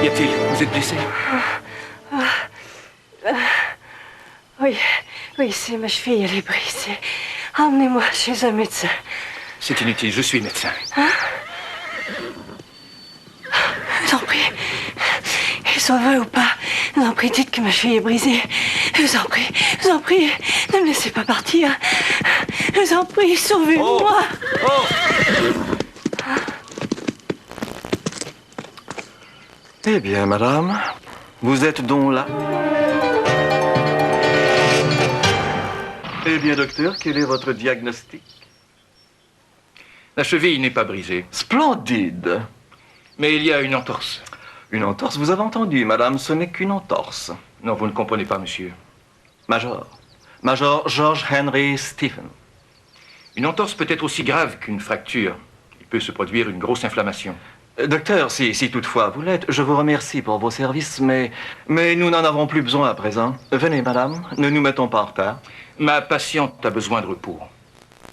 Qu'y a-t-il? Vous êtes blessé? Oui, c'est ma cheville, elle est brisée. Emmenez-moi chez un médecin. C'est inutile, je suis médecin. Hein? Je vous en prie. Ils sont vrai ou pas? Je vous en prie, dites que ma cheville est brisée. Je vous en prie, ne me laissez pas partir. Je vous en prie, sauvez-moi. Eh bien, madame, vous êtes donc là? Eh bien, docteur, quel est votre diagnostic? La cheville n'est pas brisée. Splendide. Mais il y a une entorse. Une entorse? Vous avez entendu, madame, ce n'est qu'une entorse. Non, vous ne comprenez pas, monsieur. Major George Henry Stephen. Une entorse peut être aussi grave qu'une fracture. Il peut se produire une grosse inflammation. Docteur, si toutefois vous l'êtes, je vous remercie pour vos services, mais nous n'en avons plus besoin à présent. Venez, madame, ne nous mettons pas en retard. Ma patiente a besoin de repos.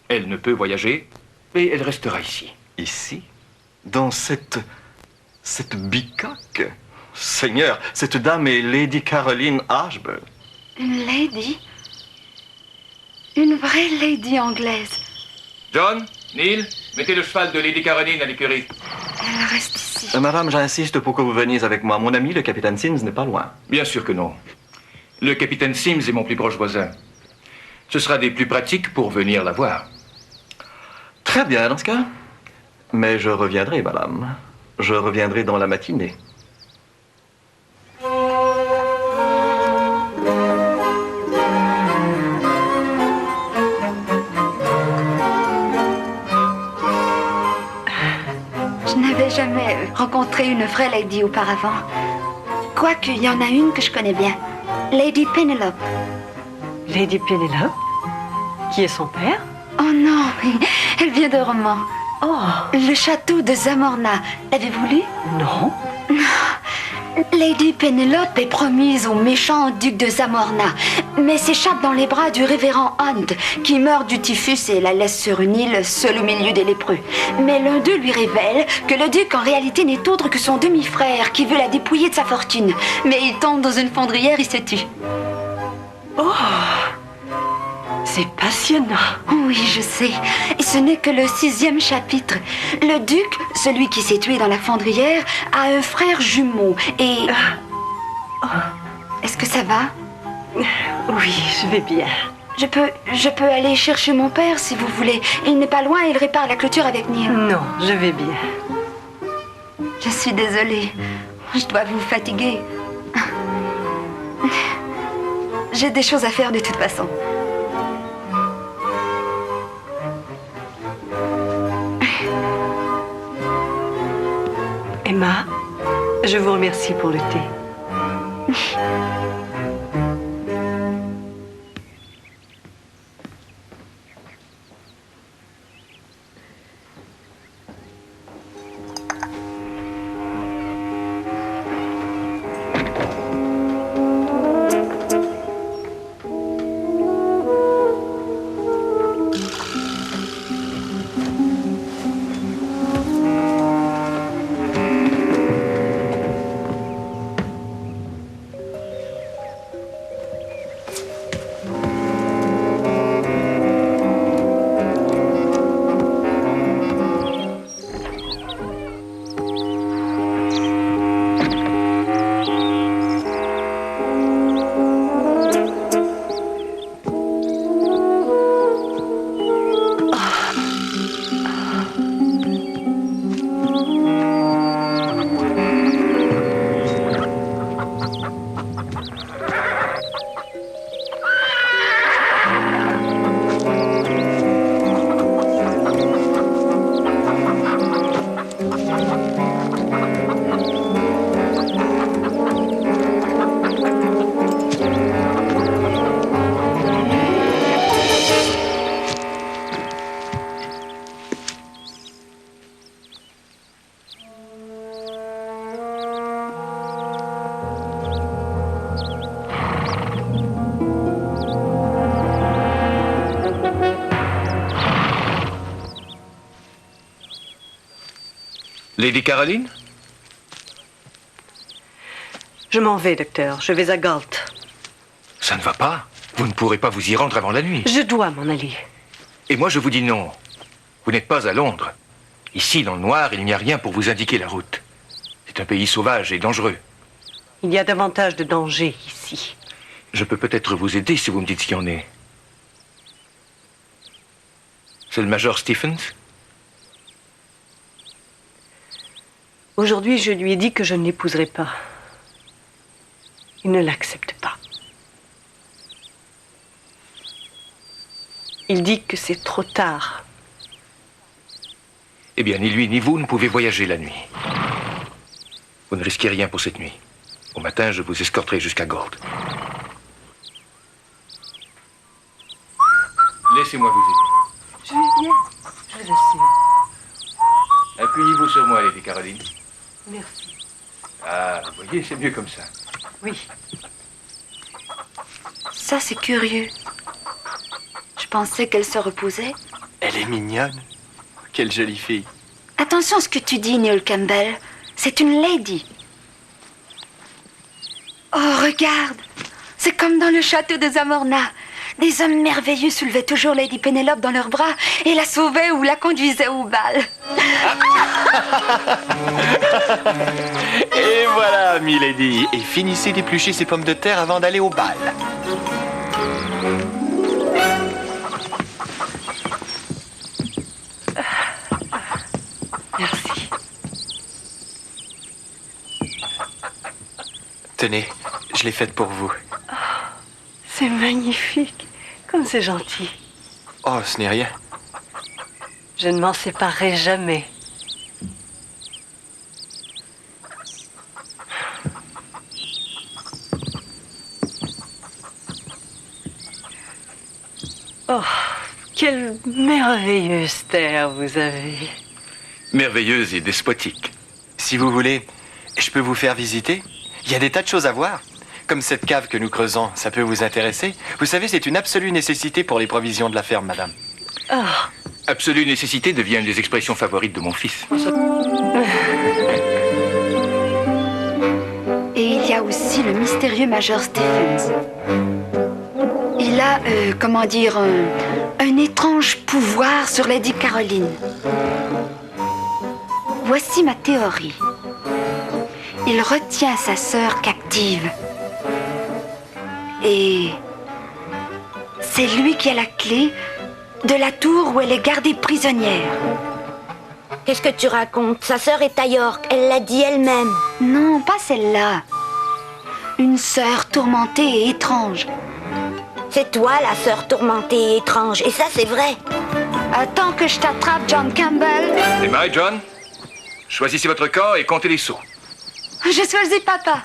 Elle ne peut voyager, et elle restera ici. Ici? Dans cette bicoque? Seigneur, cette dame est Lady Caroline Ashburn. Une lady? Une vraie lady anglaise. John, Neil, mettez le cheval de Lady Caroline à l'écurie. Elle reste ici. Madame, j'insiste pour que vous veniez avec moi. Mon ami, le capitaine Sims, n'est pas loin. Bien sûr que non. Le capitaine Sims est mon plus proche voisin. Ce sera des plus pratiques pour venir la voir. Très bien, dans ce cas. Mais je reviendrai, madame. Je reviendrai dans la matinée. Je n'avais jamais rencontré une vraie lady auparavant. Quoique, il y en a une que je connais bien. Lady Penelope. Lady Penelope? Qui est son père? Oh non, elle vient de Romans. Oh! Le château de Zamorna. L'avez-vous lu? Non. Lady Penelope est promise au méchant duc de Zamorna, mais s'échappe dans les bras du révérend Hunt, qui meurt du typhus et la laisse sur une île, seule au milieu des lépreux. Mais l'un d'eux lui révèle que le duc en réalité n'est autre que son demi-frère, qui veut la dépouiller de sa fortune. Mais il tombe dans une fondrière et se tue. Oh! C'est passionnant. Oui, je sais. Et ce n'est que le 6e chapitre. Le duc, celui qui s'est tué dans la fondrière, a un frère jumeau et... Est-ce que ça va? Oui, je vais bien. Je peux aller chercher mon père si vous voulez. Il n'est pas loin, il répare la clôture avec Neil. Non, je vais bien. Je suis désolée. Je dois vous fatiguer. J'ai des choses à faire de toute façon. Emma, je vous remercie pour le thé. Lady Caroline? Je m'en vais, docteur. Je vais à Galt. Ça ne va pas. Vous ne pourrez pas vous y rendre avant la nuit. Je dois m'en aller. Et moi, je vous dis non. Vous n'êtes pas à Londres. Ici, dans le noir, il n'y a rien pour vous indiquer la route. C'est un pays sauvage et dangereux. Il y a davantage de danger ici. Je peux peut-être vous aider si vous me dites ce qu'il y en est. C'est le Major Stephens? Aujourd'hui, je lui ai dit que je ne l'épouserai pas. Il ne l'accepte pas. Il dit que c'est trop tard. Eh bien, ni lui ni vous ne pouvez voyager la nuit. Vous ne risquez rien pour cette nuit. Au matin, je vous escorterai jusqu'à Galt. Laissez-moi vous aider. Je vais bien. Je le sais. Appuyez-vous sur moi, Lady Caroline. Merci. Ah, vous voyez, c'est mieux comme ça. Oui. Ça, c'est curieux. Je pensais qu'elle se reposait. Elle est mignonne. Quelle jolie fille. Attention à ce que tu dis, Neil Campbell. C'est une lady. Oh, regarde. C'est comme dans le château de Zamorna. Des hommes merveilleux soulevaient toujours Lady Penelope dans leurs bras et la sauvaient ou la conduisaient au bal. Et voilà, milady. Et finissez d'éplucher ces pommes de terre avant d'aller au bal. Merci. Tenez, je l'ai faite pour vous. C'est magnifique. Comme c'est gentil. Oh, ce n'est rien. Je ne m'en séparerai jamais. Oh, quelle merveilleuse terre vous avez. Merveilleuse et despotique. Si vous voulez, je peux vous faire visiter. Il y a des tas de choses à voir. Comme cette cave que nous creusons, ça peut vous intéresser. Vous savez, c'est une absolue nécessité pour les provisions de la ferme, madame. Oh, Absolue nécessité devient une des expressions favorites de mon fils. Et il y a aussi le mystérieux Major Stephens. Il a, comment dire, un étrange pouvoir sur Lady Caroline. Voici ma théorie. Il retient sa sœur captive. Et c'est lui qui a la clé de la tour où elle est gardée prisonnière. Qu'est-ce que tu racontes? Sa sœur est à York, elle l'a dit elle-même. Non, pas celle-là. Une sœur tourmentée et étrange. C'est toi la sœur tourmentée et étrange, et ça c'est vrai. Attends que je t'attrape, John Campbell. Démarrez, John. Choisissez votre camp et comptez les sauts. Je choisis papa.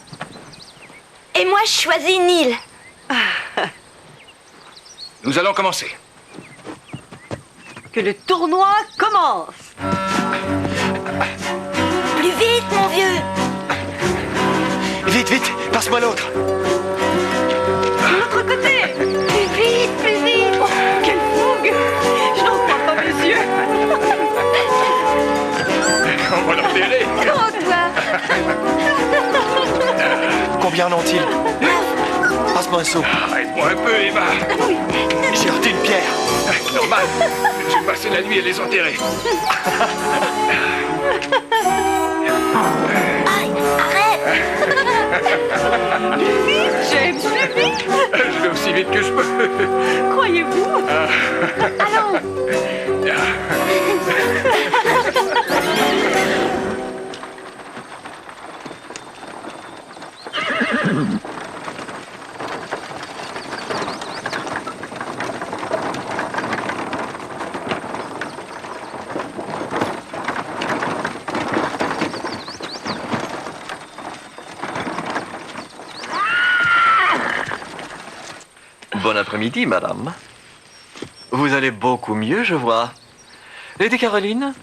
Et moi je choisis Neil. Nous allons commencer. que le tournoi commence. Plus vite, mon vieux. Vite, vite, passe-moi l'autre. De l'autre côté. Plus vite, plus vite. Oh, quelle fougue. Je n'en crois pas mes yeux. On va l'enterrer. Oh, toi. Combien en ont-ils? Passe-moi un seau. Arrête-moi un peu, Eva. J'ai heurté une pierre. Normal. J'ai passé la nuit à les enterrer. Aïe, arrête. James, plus vite. Je vais aussi vite que je peux. Croyez-vous? Allons. Bon après-midi, madame. Vous allez beaucoup mieux, je vois. Lady Caroline,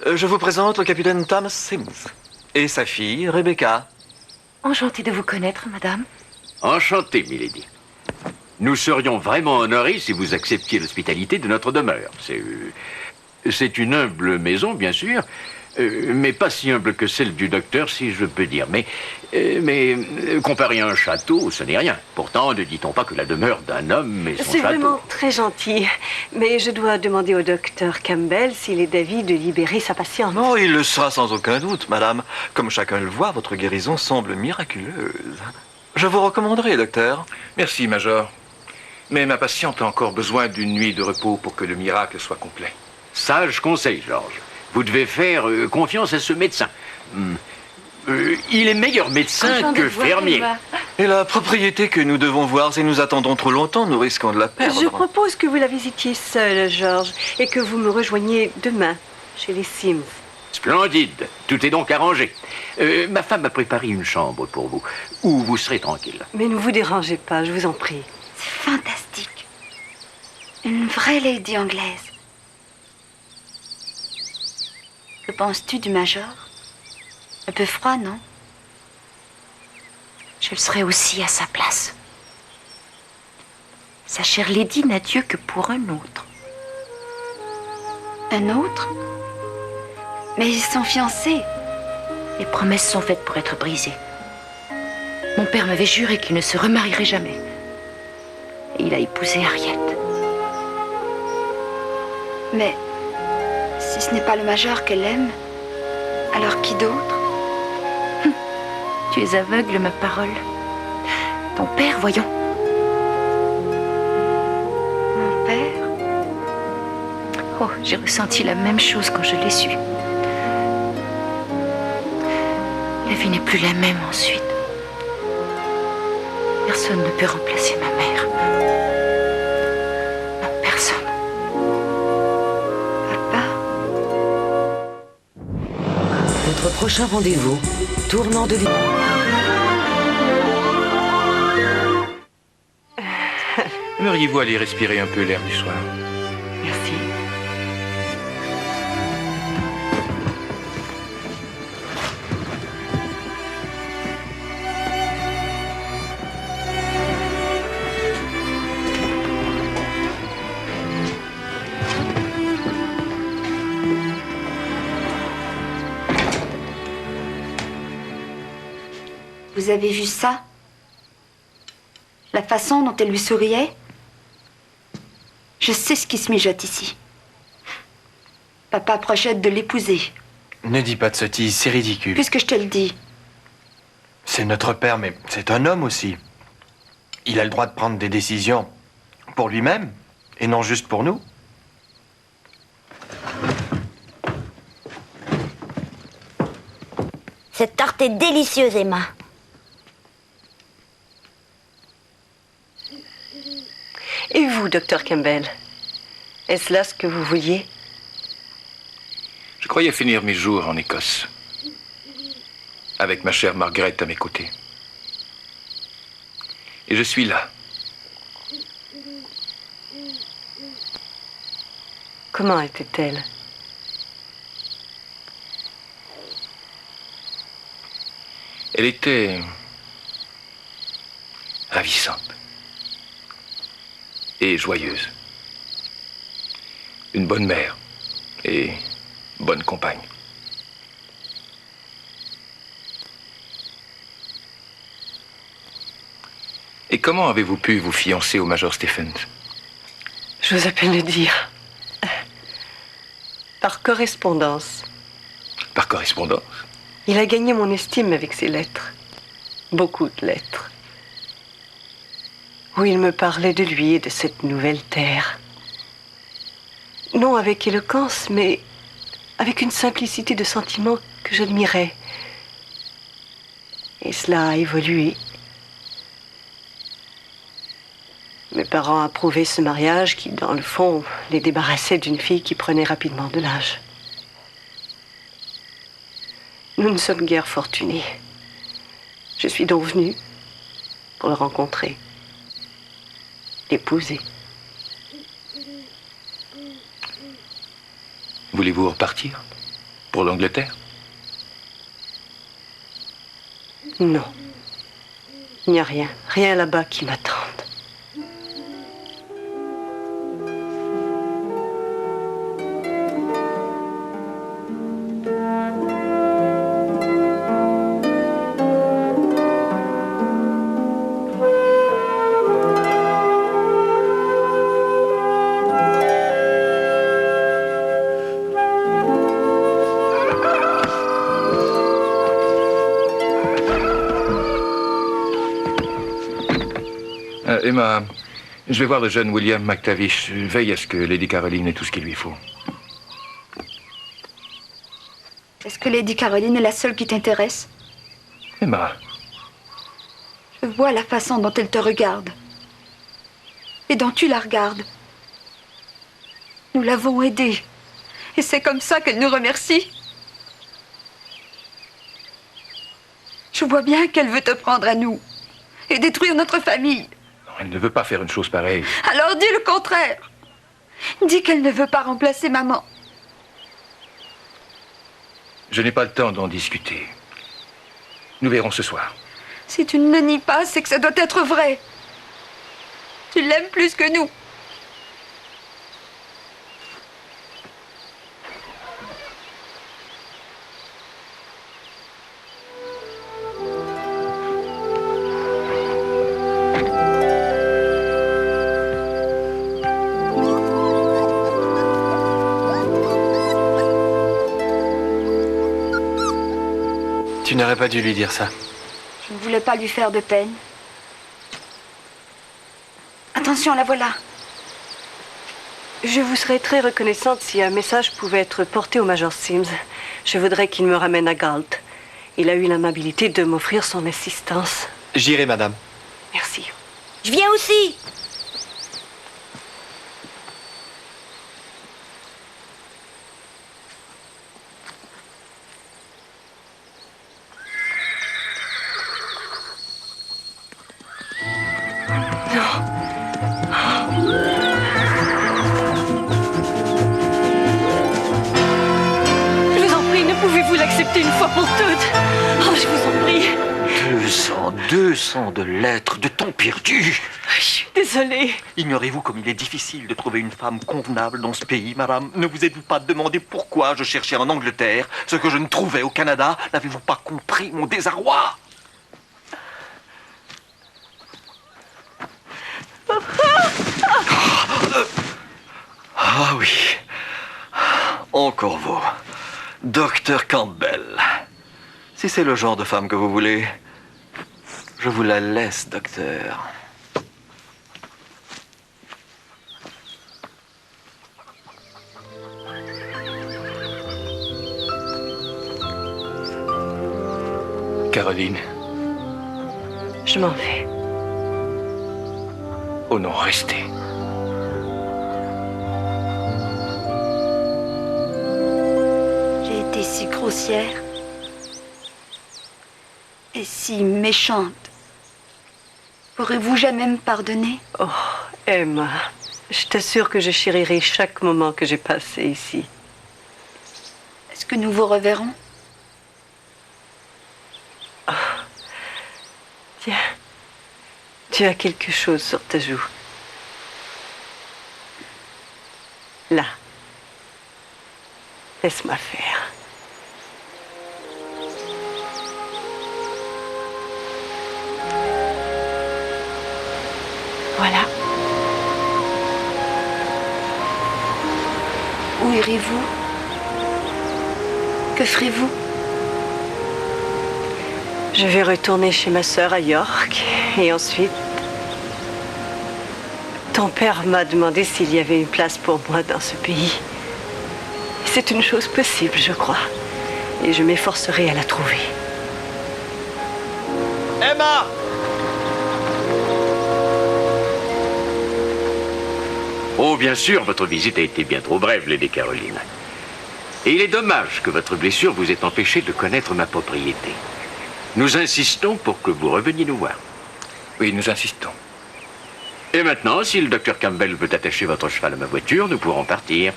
je vous présente le capitaine Thomas Sims et sa fille, Rebecca. Enchantée de vous connaître, madame. Enchanté, milady. Nous serions vraiment honorés si vous acceptiez l'hospitalité de notre demeure. C'est une humble maison, bien sûr, mais pas si humble que celle du docteur, si je peux dire. Mais comparé à un château, ce n'est rien. Pourtant, ne dit-on pas que la demeure d'un homme est son C'est château? vraiment très gentil. Mais je dois demander au docteur Campbell s'il est d'avis de libérer sa patiente. Non, il le sera sans aucun doute, madame. Comme chacun le voit, votre guérison semble miraculeuse. Je vous recommanderai, docteur. Merci, Major. Mais ma patiente a encore besoin d'une nuit de repos pour que le miracle soit complet. Sage conseil, Georges. Vous devez faire confiance à ce médecin. Il est meilleur médecin Content de que voir, fermier. Emma. Et la propriété que nous devons voir, si nous attendons trop longtemps, nous risquons de la perdre. Je propose que vous la visitiez seule, Georges, et que vous me rejoigniez demain chez les Sims. Splendide. Tout est donc arrangé. Ma femme a préparé une chambre pour vous, où vous serez tranquille. Mais ne vous dérangez pas, je vous en prie. C'est fantastique. Une vraie lady anglaise. Que penses-tu du Major? Un peu froid, non? Je le serais aussi à sa place. Sa chère lady n'a Dieu que pour un autre. Un autre? Mais ils sont fiancés. Les promesses sont faites pour être brisées. Mon père m'avait juré qu'il ne se remarierait jamais. Et il a épousé Harriet. Mais si ce n'est pas le Major qu'elle aime, alors qui d'autre? Tu es aveugle, ma parole. Ton père, voyons. Mon père? Oh, j'ai ressenti la même chose quand je l'ai su. La vie n'est plus la même ensuite. Personne ne peut remplacer ma mère. Non, personne. Papa? Notre prochain rendez-vous, tournant de l'île. Aimeriez-vous aller respirer un peu l'air du soir? Merci. Vous avez vu ça? La façon dont elle lui souriait? Je sais ce qui se mijote ici. Papa projette de l'épouser. Ne dis pas de sottises, c'est ridicule. Puisque je te le dis. C'est notre père, mais c'est un homme aussi. Il a le droit de prendre des décisions pour lui-même, et non juste pour nous. Cette tarte est délicieuse, Emma. Et vous, docteur Campbell? Est-ce là ce que vous vouliez? Je croyais finir mes jours en Écosse, avec ma chère Margaret à mes côtés. Et je suis là. Comment était-elle? Elle était ravissante et joyeuse. Une bonne mère et bonne compagne. Et comment avez-vous pu vous fiancer au Major Stephens? J'ose à peine le dire. Par correspondance. Par correspondance? Il a gagné mon estime avec ses lettres. Beaucoup de lettres. Où il me parlait de lui et de cette nouvelle terre. Non avec éloquence, mais avec une simplicité de sentiment que j'admirais. Et cela a évolué. Mes parents approuvaient ce mariage qui, dans le fond, les débarrassait d'une fille qui prenait rapidement de l'âge. Nous ne sommes guère fortunés. Je suis donc venue pour le rencontrer, l'épouser. Voulez-vous repartir pour l'Angleterre? Non. Il n'y a rien. Rien là-bas qui m'attende. Emma, je vais voir le jeune William McTavish. Veille à ce que Lady Caroline ait tout ce qu'il lui faut. Est-ce que Lady Caroline est la seule qui t'intéresse? Emma, Je vois la façon dont elle te regarde. Et dont tu la regardes. Nous l'avons aidée. Et c'est comme ça qu'elle nous remercie. Je vois bien qu'elle veut te prendre à nous. Et détruire notre famille. non, elle ne veut pas faire une chose pareille. Alors dis le contraire. Dis qu'elle ne veut pas remplacer maman. Je n'ai pas le temps d'en discuter. Nous verrons ce soir. Si tu ne le nies pas, c'est que ça doit être vrai. Tu l'aimes plus que nous. Tu n'aurais pas dû lui dire ça. Je ne voulais pas lui faire de peine. Attention, la voilà. Je vous serais très reconnaissante si un message pouvait être porté au Major Sims. Je voudrais qu'il me ramène à Galt. Il a eu l'amabilité de m'offrir son assistance. J'irai, madame. Merci. Je viens aussi. Je vous en prie, ne pouvez-vous l'accepter une fois pour toutes? Oh, je vous en prie. 200 de lettres de temps perdu. Je suis désolée. Ignorez-vous comme il est difficile de trouver une femme convenable dans ce pays, madame? Ne vous êtes-vous pas demandé pourquoi je cherchais en Angleterre ce que je ne trouvais au Canada? N'avez-vous pas compris mon désarroi? Ah oui. Encore vous. Docteur Campbell. Si c'est le genre de femme que vous voulez, je vous la laisse, docteur. Caroline. Je m'en vais. Oh non, restez. J'ai été si grossière. Et si méchante. Pourrez-vous jamais me pardonner? Oh, Emma, je t'assure que je chérirai chaque moment que j'ai passé ici. Est-ce que nous vous reverrons? Tiens, tu as quelque chose sur ta joue. Là. Laisse-moi faire. Voilà. Où irez-vous? Que ferez-vous? Je vais retourner chez ma sœur à York et ensuite... Ton père m'a demandé s'il y avait une place pour moi dans ce pays. C'est une chose possible, je crois. Et je m'efforcerai à la trouver. Emma! Oh, bien sûr, votre visite a été bien trop brève, Lady Caroline. Et il est dommage que votre blessure vous ait empêché de connaître ma propriété. Nous insistons pour que vous reveniez nous voir. Oui, nous insistons. Et maintenant, si le docteur Campbell veut attacher votre cheval à ma voiture, nous pourrons partir.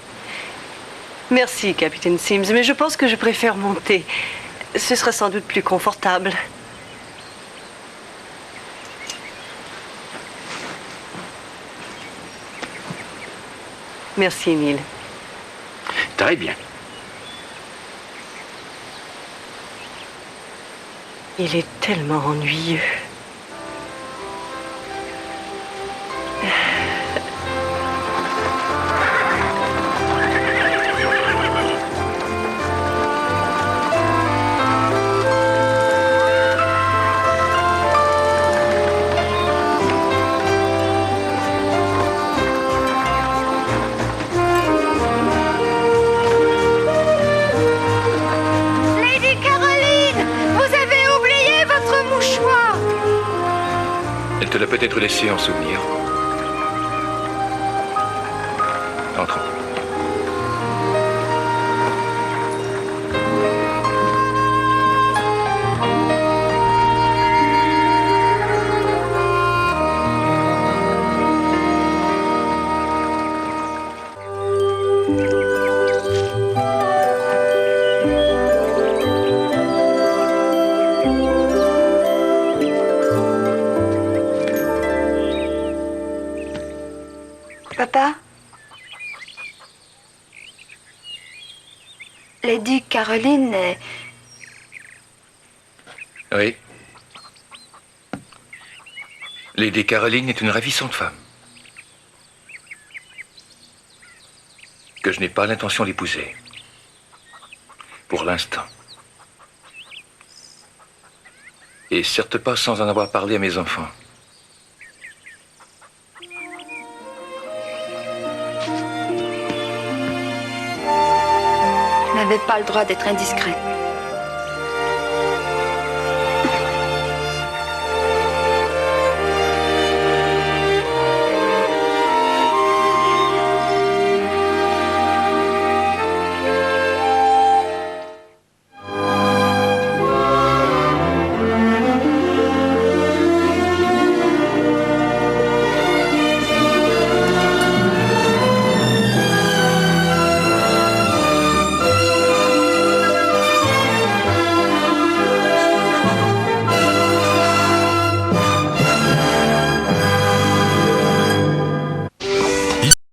Merci, capitaine Sims, mais je pense que je préfère monter. Ce sera sans doute plus confortable. Merci, Émile. Très bien. Il est tellement ennuyeux. te l'a peut-être laissé en souvenir. Entrons. Papa? Lady Caroline est... Oui. Lady Caroline est une ravissante femme. Que je n'ai pas l'intention d'épouser. Pour l'instant. Et certes pas sans en avoir parlé à mes enfants. Je n'avais pas le droit d'être indiscrète.